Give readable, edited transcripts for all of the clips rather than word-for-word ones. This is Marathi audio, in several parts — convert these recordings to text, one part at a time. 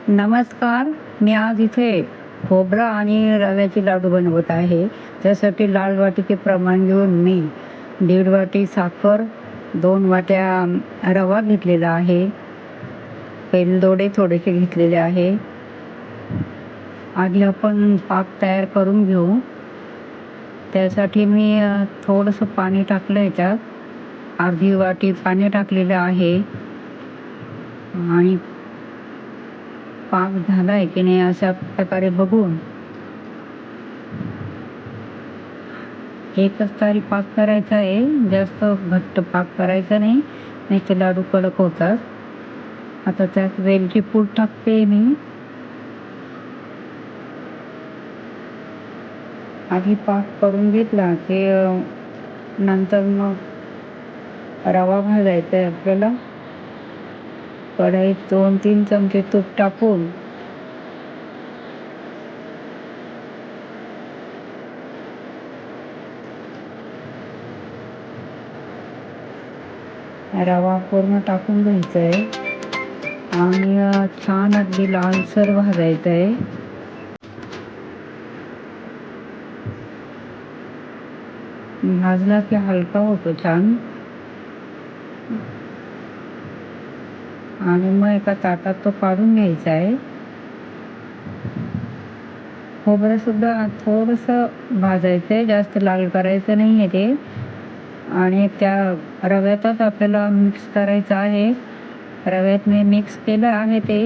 नमस्कार. मी आज इथे खोबरं आणि रव्याचे लाडू बनवत आहे. त्यासाठी लाल वाटीचे प्रमाण घेऊन मी 1.5 वाटी साखर, 2 वाट्या रवा घेतलेला आहे. वेलदोडे थोडेसे घेतलेले आहे. आधी आपण पाक तयार करून घेऊ. त्यासाठी मी थोडंसं पाणी टाकलं याच्यात. अर्धी वाटी पाणी टाकलेलं आहे आणि पाक झाला आहे की नाही अशा प्रकारे बघून एकच तारी पाक करायचा आहे. जास्त घट्ट पाक करायचा नाही, नाही तर लाडू कडक होतात. आता त्यात वेलची पूड टाकते मी. आधी पाक करून घेतला की नंतर मग रवा भाजायचा आहे आपल्याला. कढईत 2-3 चमचे तूप टाकून रवा पूर्ण टाकून घ्यायचा आहे आणि छान अगदी लालसर भाजायचं आहे. भाजला की हलका होतो छान आणि मग एका ताटात तो काढून घ्यायचा आहे. खोबरं सुद्धा थोडंसं भाजायचं आहे, जास्त लाल करायचं नाही आहे ते. आणि त्या रव्यातच आपल्याला मिक्स करायचं आहे. रव्यात मी मिक्स केलं आहे ते.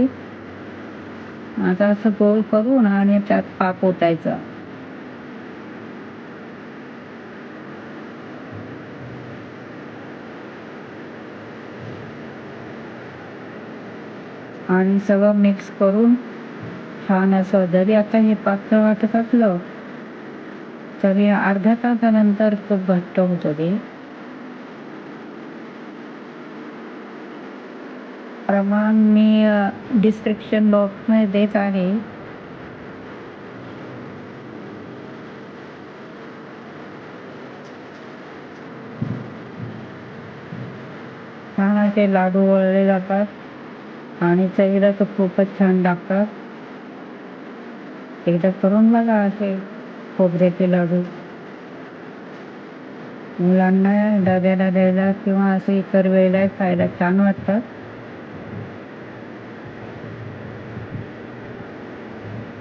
आता असं गोल करून आणि त्यात पाक ओतायचा. आणि सगळं मिक्स करून छान असं, जरी आता हे पातळ वाटत असलं तरी अर्ध्या तासानंतर खूप घट्ट होतं ते. प्रमाण मी डिस्क्रिप्शन बॉक्समध्ये देत आहे. छान असे लाडू वळले जातात आणि चवीला तर खूपच छान लागतात. एकदा करून बघा असे खोबऱ्याचे लाडू. मुलांना डब्याला द्यायला किंवा असं इतर वेळेला खायला छान वाटतात.